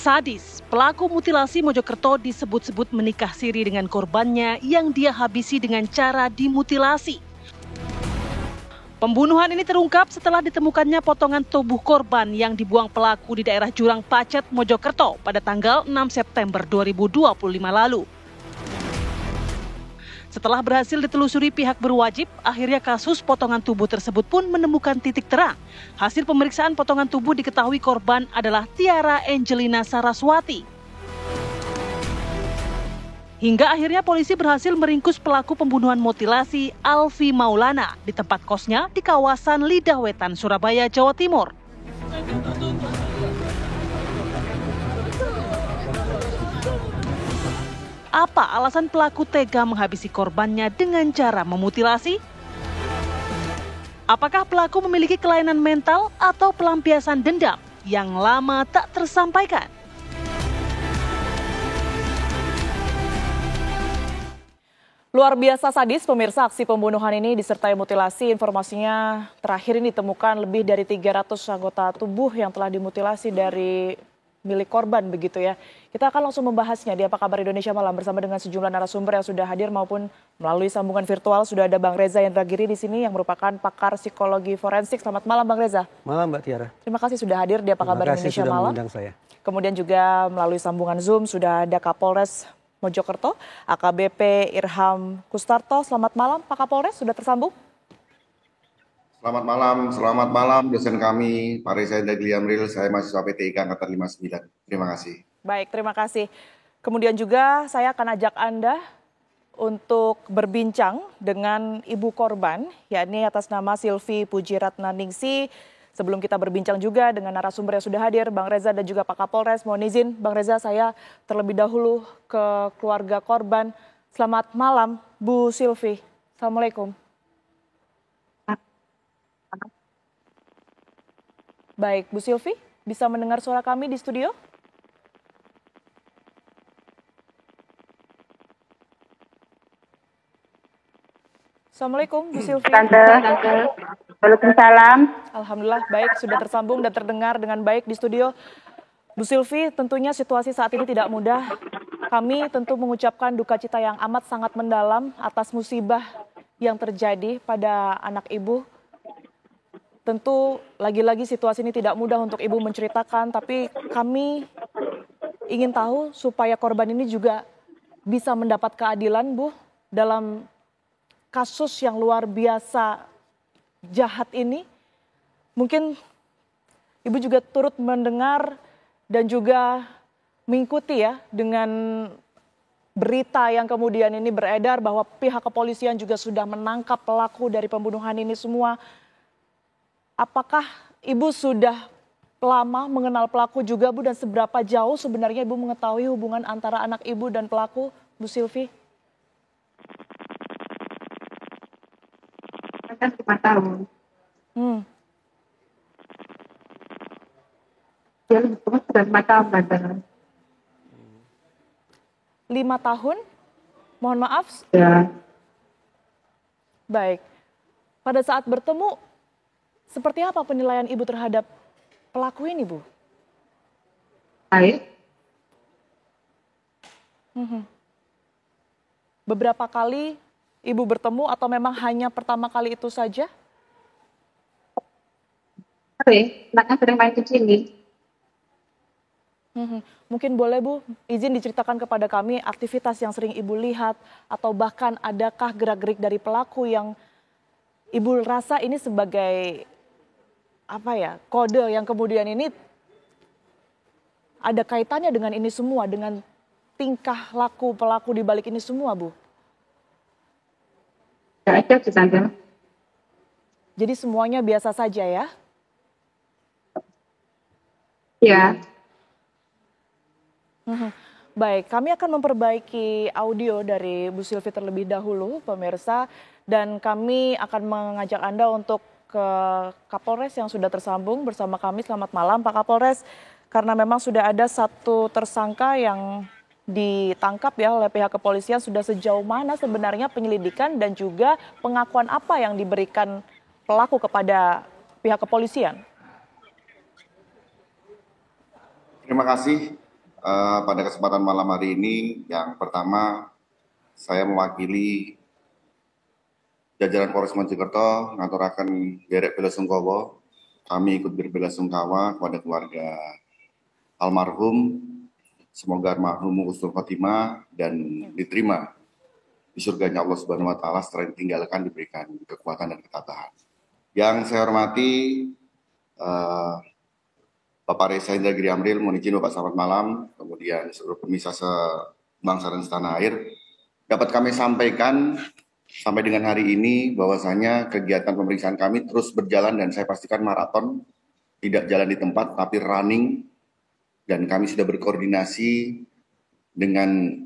Sadis, pelaku mutilasi Mojokerto disebut-sebut menikah siri dengan korbannya yang dia habisi dengan cara dimutilasi. Pembunuhan ini terungkap setelah ditemukannya potongan tubuh korban yang dibuang pelaku di daerah Jurang Pacet, Mojokerto pada tanggal 6 September 2025 lalu. Setelah berhasil ditelusuri pihak berwajib, akhirnya kasus potongan tubuh tersebut pun menemukan titik terang. Hasil pemeriksaan potongan tubuh diketahui korban adalah Tiara Angelina Saraswati. Hingga akhirnya polisi berhasil meringkus pelaku pembunuhan mutilasi Alfi Maulana di tempat kosnya di kawasan Lidah Wetan, Surabaya, Jawa Timur. Apa alasan pelaku tega menghabisi korbannya dengan cara memutilasi? Apakah pelaku memiliki kelainan mental atau pelampiasan dendam yang lama tak tersampaikan? Luar biasa sadis pemirsa, aksi pembunuhan ini disertai mutilasi. Informasinya terakhir ini ditemukan lebih dari 300 anggota tubuh yang telah dimutilasi dari milik korban begitu ya. Kita akan langsung membahasnya di Apa Kabar Indonesia Malam bersama dengan sejumlah narasumber yang sudah hadir maupun melalui sambungan virtual. Sudah ada Bang Reza Indragiri di sini yang merupakan pakar psikologi forensik. Selamat malam Bang Reza. Malam Mbak Tiara. Terima kasih sudah hadir di Apa Kabar Indonesia Malam. Saya. Kemudian juga melalui sambungan Zoom sudah ada Kapolres Mojokerto, AKBP Irham Kustarto. Selamat malam Pak Kapolres, sudah tersambung? Selamat malam dosen kami, Pak Reza Indragiri Amril, saya mahasiswa PTIK Angkatan 59. Terima kasih. Baik, terima kasih. Kemudian juga saya akan ajak Anda untuk berbincang dengan ibu korban, yakni atas nama Silvi Pujiratnaningsi. Sebelum kita berbincang juga dengan narasumber yang sudah hadir, Bang Reza dan juga Pak Kapolres, mohon izin Bang Reza saya terlebih dahulu ke keluarga korban. Selamat malam Bu Silvi. Assalamualaikum. Baik, Bu Silvi, bisa mendengar suara kami di studio? Assalamualaikum, Bu Silvi. Tante. Waalaikumsalam. Alhamdulillah, baik, sudah tersambung dan terdengar dengan baik di studio. Bu Silvi, tentunya situasi saat ini tidak mudah. Kami tentu mengucapkan duka cita yang amat sangat mendalam atas musibah yang terjadi pada anak Ibu. Tentu lagi-lagi situasi ini tidak mudah untuk Ibu menceritakan, tapi kami ingin tahu supaya korban ini juga bisa mendapat keadilan, Bu, dalam kasus yang luar biasa jahat ini. Mungkin Ibu juga turut mendengar dan juga mengikuti ya dengan berita yang kemudian ini beredar bahwa pihak kepolisian juga sudah menangkap pelaku dari pembunuhan ini semua. Apakah Ibu sudah lama mengenal pelaku juga Bu, dan seberapa jauh sebenarnya Ibu mengetahui hubungan antara anak Ibu dan pelaku, Bu Silvi? Kan 5 tahun. Dia sudah 5 tahun pacaran. 5 tahun? Mohon maaf. Ya. Baik. Pada saat bertemu, seperti apa penilaian Ibu terhadap pelaku ini, Bu? Baik. Beberapa kali Ibu bertemu atau memang hanya pertama kali itu saja? Sering, anaknya sering main ke sini. Mungkin boleh Bu, izin diceritakan kepada kami aktivitas yang sering Ibu lihat atau bahkan adakah gerak-gerik dari pelaku yang Ibu rasa ini sebagai kode yang kemudian ini ada kaitannya dengan ini semua, dengan tingkah laku pelaku di balik ini semua, Bu? Ya aja sih Tante. Jadi semuanya biasa saja ya? Ya. Baik, kami akan memperbaiki audio dari Bu Silvi terlebih dahulu, pemirsa, dan kami akan mengajak Anda untuk ke Kapolres yang sudah tersambung bersama kami. Selamat malam Pak Kapolres, karena memang sudah ada satu tersangka yang ditangkap ya oleh pihak kepolisian. Sudah sejauh mana sebenarnya penyelidikan dan juga pengakuan apa yang diberikan pelaku kepada pihak kepolisian? Terima kasih pada kesempatan malam hari ini, yang pertama saya mewakili jajaran Polres Mojokerto ngaturaken derek belasungkawa. Kami ikut berbelasungkawa kepada keluarga almarhum. Semoga almarhum husnul khotimah dan diterima di surganya Allah Subhanahu wa taala, setelah ditinggalkan diberikan kekuatan dan ketabahan. Yang saya hormati Bapak Reza Indra Giri Amril, mohon izin Bapak selamat malam, kemudian seluruh pemirsa sebangsa dan setanah air, dapat kami sampaikan sampai dengan hari ini bahwasanya kegiatan pemeriksaan kami terus berjalan dan saya pastikan maraton, tidak jalan di tempat tapi running, dan kami sudah berkoordinasi dengan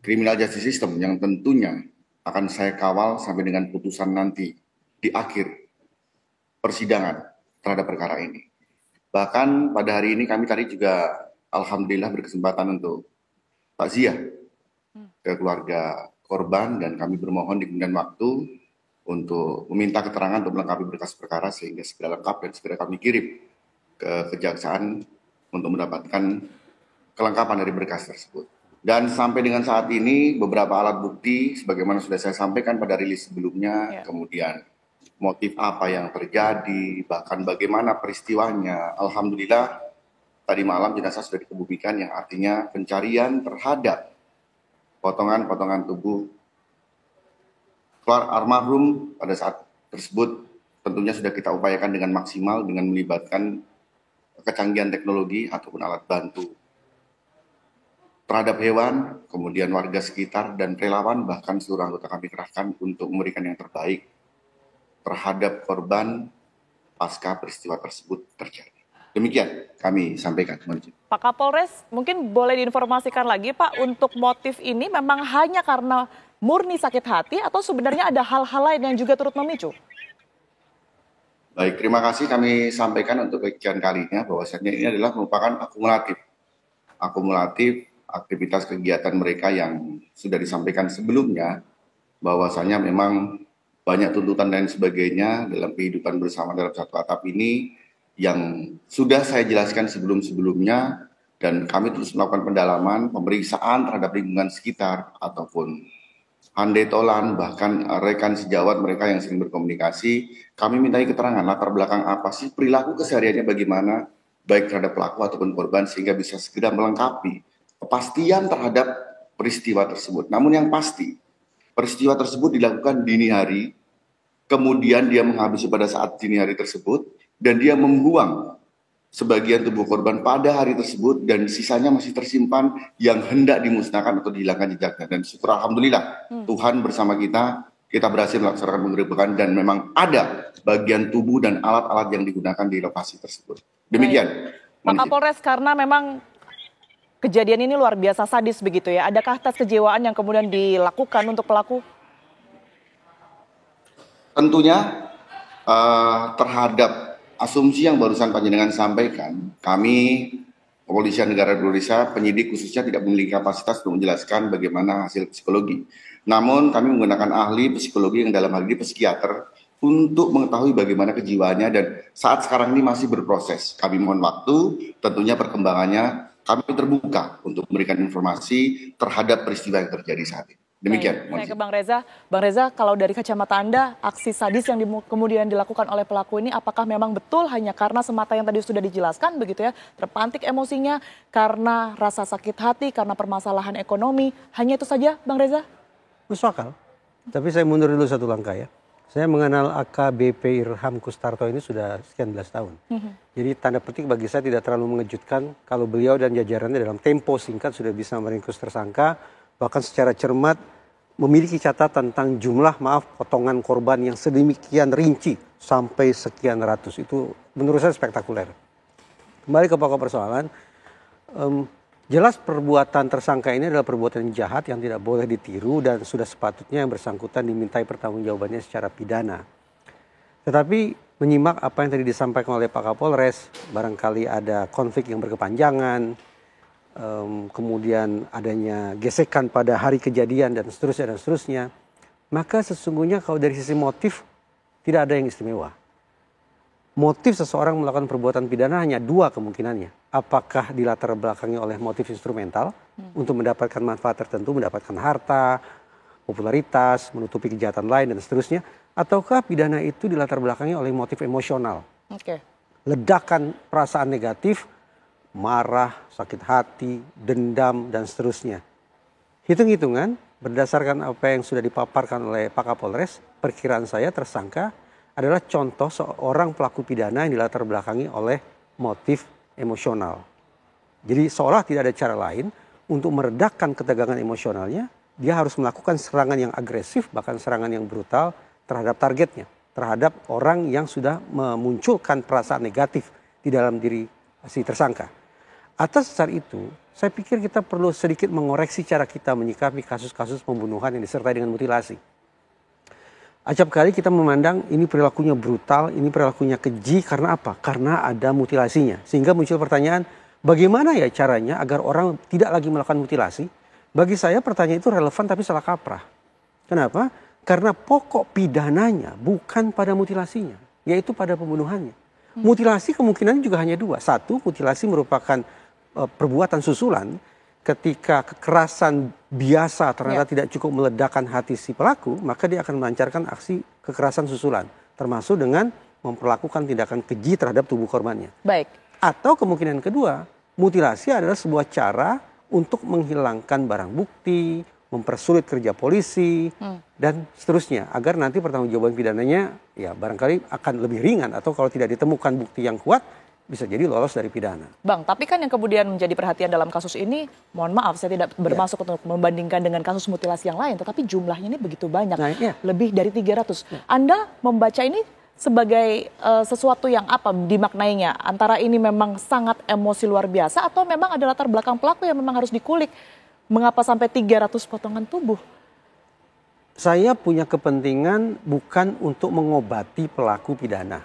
Criminal Justice System yang tentunya akan saya kawal sampai dengan putusan nanti di akhir persidangan terhadap perkara ini. Bahkan pada hari ini kami tadi juga alhamdulillah berkesempatan untuk takziah ke keluarga korban dan kami bermohon di kemudian waktu untuk meminta keterangan untuk melengkapi berkas perkara sehingga segera lengkap dan segera kami kirim ke kejaksaan untuk mendapatkan kelengkapan dari berkas tersebut. Dan sampai dengan saat ini beberapa alat bukti sebagaimana sudah saya sampaikan pada rilis sebelumnya, kemudian motif apa yang terjadi, bahkan bagaimana peristiwanya. Alhamdulillah tadi malam jenazah sudah dikebumikan, yang artinya pencarian terhadap potongan-potongan tubuh almarhum pada saat tersebut tentunya sudah kita upayakan dengan maksimal dengan melibatkan kecanggihan teknologi ataupun alat bantu terhadap hewan, kemudian warga sekitar dan relawan, bahkan seluruh anggota kami kerahkan untuk memberikan yang terbaik terhadap korban pasca peristiwa tersebut terjadi. Demikian kami sampaikan. Pak Kapolres, mungkin boleh diinformasikan lagi Pak, untuk motif ini memang hanya karena murni sakit hati atau sebenarnya ada hal-hal lain yang juga turut memicu? Baik, terima kasih kami sampaikan untuk sekian kalinya bahwasannya ini adalah merupakan akumulatif aktivitas kegiatan mereka yang sudah disampaikan sebelumnya, bahwasanya memang banyak tuntutan dan sebagainya dalam kehidupan bersama dalam satu atap ini yang sudah saya jelaskan sebelum-sebelumnya, dan kami terus melakukan pendalaman, pemeriksaan terhadap lingkungan sekitar ataupun handai tolan, bahkan rekan sejawat mereka yang sering berkomunikasi. Kami mintai keterangan latar belakang apa sih, perilaku kesehariannya bagaimana, baik terhadap pelaku ataupun korban, sehingga bisa segera melengkapi kepastian terhadap peristiwa tersebut. Namun yang pasti, peristiwa tersebut dilakukan dini hari, kemudian dia menghabisi pada saat dini hari tersebut, dan dia membuang sebagian tubuh korban pada hari tersebut, dan sisanya masih tersimpan yang hendak dimusnahkan atau dihilangkan jejaknya. Dan syukur alhamdulillah, Tuhan bersama kita berhasil melaksanakan penggerebekan dan memang ada bagian tubuh dan alat-alat yang digunakan di lokasi tersebut. Demikian. Pak Kapolres, karena memang kejadian ini luar biasa sadis begitu ya, adakah tes kejiwaan yang kemudian dilakukan untuk pelaku? Tentunya terhadap asumsi yang barusan panjenengan sampaikan, kami Kepolisian Negara Indonesia, penyidik khususnya tidak memiliki kapasitas untuk menjelaskan bagaimana hasil psikologi. Namun kami menggunakan ahli psikologi yang dalam hal ini psikiater untuk mengetahui bagaimana kejiwaannya, dan saat sekarang ini masih berproses. Kami mohon waktu, tentunya perkembangannya kami terbuka untuk memberikan informasi terhadap peristiwa yang terjadi saat ini. Demikian. Saya ke Bang Reza. Bang Reza, kalau dari kacamata Anda, aksi sadis yang kemudian dilakukan oleh pelaku ini, apakah memang betul hanya karena semata yang tadi sudah dijelaskan begitu ya, terpantik emosinya, karena rasa sakit hati, karena permasalahan ekonomi, hanya itu saja Bang Reza? Masuk akal. Tapi saya mundur dulu satu langkah ya. Saya mengenal AKBP Irham Kustarto ini sudah sekian belas tahun. Jadi tanda petik bagi saya tidak terlalu mengejutkan kalau beliau dan jajarannya dalam tempo singkat sudah bisa meringkus tersangka, bahkan secara cermat memiliki catatan tentang jumlah potongan korban yang sedemikian rinci sampai sekian ratus. Itu menurut saya spektakuler. Kembali ke pokok persoalan, jelas perbuatan tersangka ini adalah perbuatan jahat yang tidak boleh ditiru dan sudah sepatutnya yang bersangkutan dimintai pertanggungjawabannya secara pidana. Tetapi menyimak apa yang tadi disampaikan oleh Pak Kapolres, barangkali ada konflik yang berkepanjangan, kemudian adanya gesekan pada hari kejadian dan seterusnya, maka sesungguhnya kalau dari sisi motif tidak ada yang istimewa. Motif seseorang melakukan perbuatan pidana hanya dua kemungkinannya. apakah dilatar belakangi oleh motif instrumental untuk mendapatkan manfaat tertentu, mendapatkan harta, popularitas, menutupi kejahatan lain dan seterusnya, ataukah pidana itu dilatar belakangi oleh motif emosional. Ledakan perasaan negatif, marah, sakit hati, dendam dan seterusnya. Hitung-hitungan berdasarkan apa yang sudah dipaparkan oleh Pak Kapolres, perkiraan saya tersangka adalah contoh seorang pelaku pidana yang dilatar belakangi oleh motif emosional. Jadi seolah tidak ada cara lain untuk meredakan ketegangan emosionalnya, dia harus melakukan serangan yang agresif, bahkan serangan yang brutal terhadap targetnya, terhadap orang yang sudah memunculkan perasaan negatif di dalam diri si tersangka. Atas dasar itu, saya pikir kita perlu sedikit mengoreksi cara kita menyikapi kasus-kasus pembunuhan yang disertai dengan mutilasi. Acap kali kita memandang ini perilakunya brutal, ini perilakunya keji karena apa? Karena ada mutilasinya. Sehingga muncul pertanyaan, bagaimana ya caranya agar orang tidak lagi melakukan mutilasi? Bagi saya pertanyaan itu relevan tapi salah kaprah. Kenapa? Karena pokok pidananya bukan pada mutilasinya, yaitu pada pembunuhannya. Mutilasi kemungkinan juga hanya dua. Satu, mutilasi merupakan perbuatan susulan. Ketika kekerasan biasa ternyata tidak cukup meledakkan hati si pelaku, maka dia akan melancarkan aksi kekerasan susulan, termasuk dengan memperlakukan tindakan keji terhadap tubuh korbannya. Baik. Atau kemungkinan kedua, mutilasi adalah sebuah cara untuk menghilangkan barang bukti, mempersulit kerja polisi, dan seterusnya, agar nanti pertanggungjawaban pidananya ya barangkali akan lebih ringan, atau kalau tidak ditemukan bukti yang kuat, bisa jadi lolos dari pidana. Bang, tapi kan yang kemudian menjadi perhatian dalam kasus ini, mohon maaf saya tidak bermaksud untuk membandingkan dengan kasus mutilasi yang lain, tetapi jumlahnya ini begitu banyak, lebih dari 300. Anda membaca ini sebagai sesuatu yang apa dimaknainya? Antara ini memang sangat emosi luar biasa atau memang ada latar belakang pelaku yang memang harus dikulik? Mengapa sampai 300 potongan tubuh? Saya punya kepentingan bukan untuk mengobati pelaku pidana.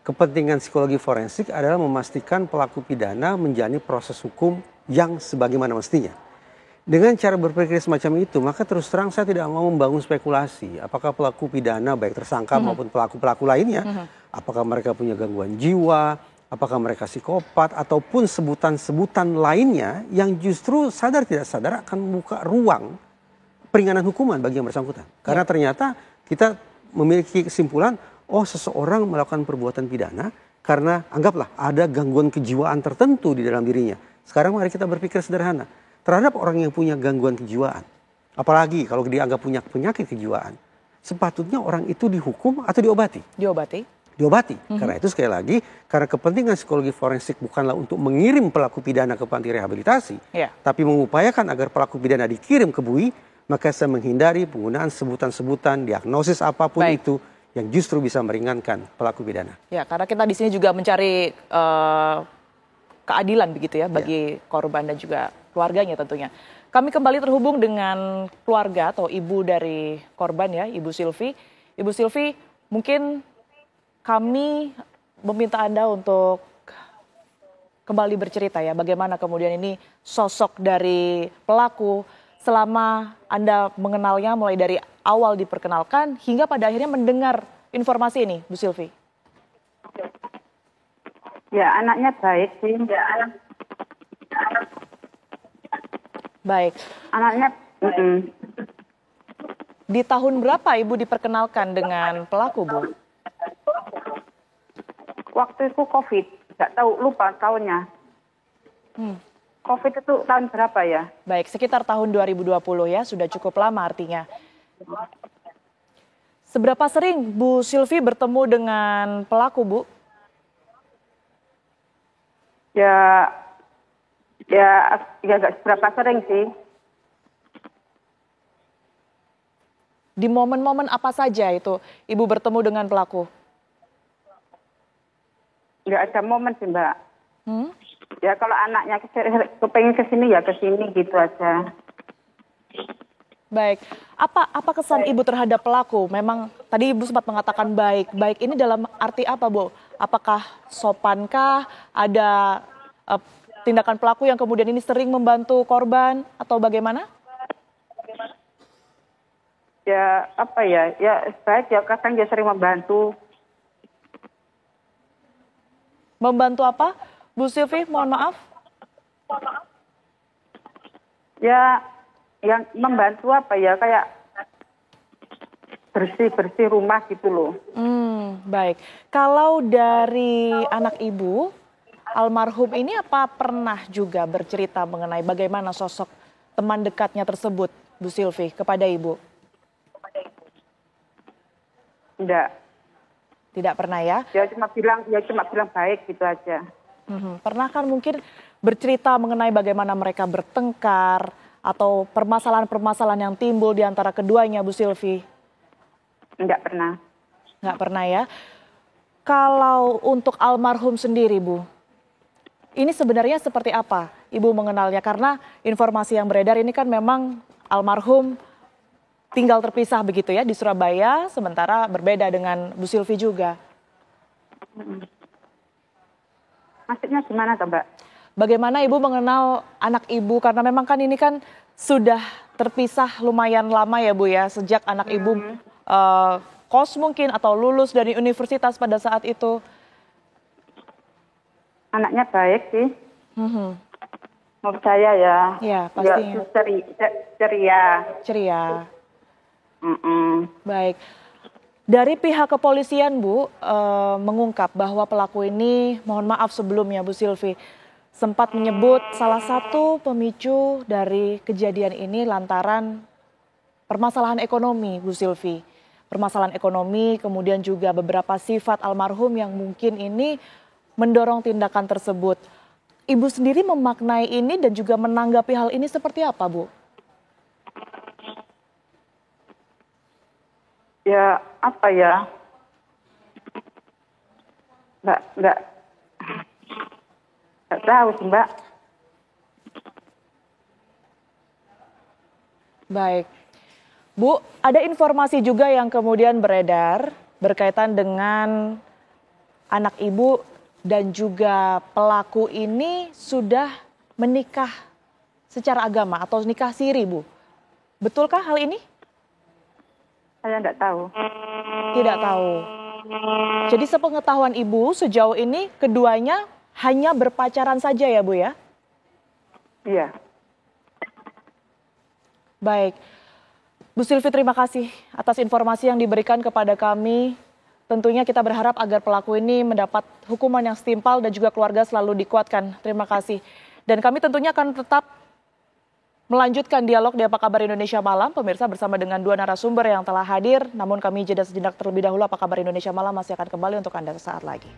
Kepentingan psikologi forensik adalah memastikan pelaku pidana menjalani proses hukum yang sebagaimana mestinya. Dengan cara berpikir semacam itu, maka terus terang saya tidak mau membangun spekulasi. Apakah pelaku pidana, baik tersangka maupun pelaku-pelaku lainnya, apakah mereka punya gangguan jiwa, apakah mereka psikopat, ataupun sebutan-sebutan lainnya yang justru sadar tidak sadar akan membuka ruang peringanan hukuman bagi yang bersangkutan. Karena ternyata kita memiliki kesimpulan, oh seseorang melakukan perbuatan pidana karena anggaplah ada gangguan kejiwaan tertentu di dalam dirinya. Sekarang mari kita berpikir sederhana. Terhadap orang yang punya gangguan kejiwaan, apalagi kalau dianggap punya penyakit kejiwaan, sepatutnya orang itu dihukum atau diobati? Diobati. Karena itu sekali lagi, karena kepentingan psikologi forensik bukanlah untuk mengirim pelaku pidana ke panti rehabilitasi, tapi mengupayakan agar pelaku pidana dikirim ke BUI, maka saya menghindari penggunaan sebutan-sebutan, diagnosis apapun itu, yang justru bisa meringankan pelaku pidana. Ya, karena kita di sini juga mencari keadilan begitu ya bagi korban dan juga keluarganya tentunya. Kami kembali terhubung dengan keluarga atau ibu dari korban ya, Ibu Silvi. Ibu Silvi, mungkin kami meminta Anda untuk kembali bercerita ya, bagaimana kemudian ini sosok dari pelaku selama Anda mengenalnya mulai dari awal diperkenalkan hingga pada akhirnya mendengar informasi ini, Bu Silvi. Ya, anaknya baik sih. Baik. Anaknya Di tahun berapa Ibu diperkenalkan dengan pelaku, Bu? waktu itu COVID, nggak tahu, lupa tahunnya. COVID itu tahun berapa ya? Baik, sekitar tahun 2020 ya, sudah cukup lama artinya. Seberapa sering Bu Silvi bertemu dengan pelaku, Bu? Ya nggak seberapa sering sih. Di momen-momen apa saja itu Ibu bertemu dengan pelaku? Nggak ada momen sih, Mbak. Ya kalau anaknya kepengen kesini ya kesini gitu aja. Baik, apa kesan Ibu terhadap pelaku? Memang tadi Ibu sempat mengatakan baik. Baik ini dalam arti apa, Bu? Apakah sopankah? Ada tindakan pelaku yang kemudian ini sering membantu korban atau bagaimana? Ya apa ya? Ya baik ya, kadang dia sering membantu. Membantu apa, Bu Silvi, mohon maaf. Ya, yang membantu apa ya, kayak bersih-bersih rumah gitu loh. Baik. Kalau dari anak ibu, almarhum ini apa pernah juga bercerita mengenai bagaimana sosok teman dekatnya tersebut, Bu Silvi, kepada ibu? Enggak. Tidak pernah ya? Ya cuma bilang baik gitu aja. Pernah kan mungkin bercerita mengenai bagaimana mereka bertengkar atau permasalahan-permasalahan yang timbul di antara keduanya, Bu Silvi? Enggak pernah. Nggak pernah ya. Kalau untuk almarhum sendiri, Bu, ini sebenarnya seperti apa Ibu mengenalnya? Karena informasi yang beredar ini kan memang almarhum tinggal terpisah begitu ya di Surabaya, sementara berbeda dengan Bu Silvi juga. Maksudnya gimana toh, Mbak? Bagaimana Ibu mengenal anak Ibu? Karena memang kan ini kan sudah terpisah lumayan lama ya Bu ya, sejak anak Ibu kos mungkin atau lulus dari universitas pada saat itu. Anaknya baik sih. Menurut saya ya. Ya, pastinya. Ceria. Ceria. Baik. Dari pihak kepolisian, Bu, mengungkap bahwa pelaku ini, mohon maaf sebelumnya Bu Silvi, sempat menyebut salah satu pemicu dari kejadian ini lantaran permasalahan ekonomi, Bu Silvi. Permasalahan ekonomi, kemudian juga beberapa sifat almarhum yang mungkin ini mendorong tindakan tersebut. Ibu sendiri memaknai ini dan juga menanggapi hal ini seperti apa, Bu? Ya, apa ya? Enggak tahu sih, Mbak. Baik. Bu, ada informasi juga yang kemudian beredar berkaitan dengan anak Ibu dan juga pelaku ini sudah menikah secara agama atau nikah siri, Bu. Betulkah hal ini? Saya enggak tahu. Tidak tahu. Jadi sepengetahuan Ibu sejauh ini keduanya hanya berpacaran saja ya Bu ya? Iya. Baik. Bu Silvi, terima kasih atas informasi yang diberikan kepada kami. Tentunya kita berharap agar pelaku ini mendapat hukuman yang setimpal dan juga keluarga selalu dikuatkan. Terima kasih. Dan kami tentunya akan tetap melanjutkan dialog di Apa Kabar Indonesia Malam, pemirsa, bersama dengan dua narasumber yang telah hadir. Namun kami jeda sejenak terlebih dahulu. Apa Kabar Indonesia Malam masih akan kembali untuk Anda sesaat lagi.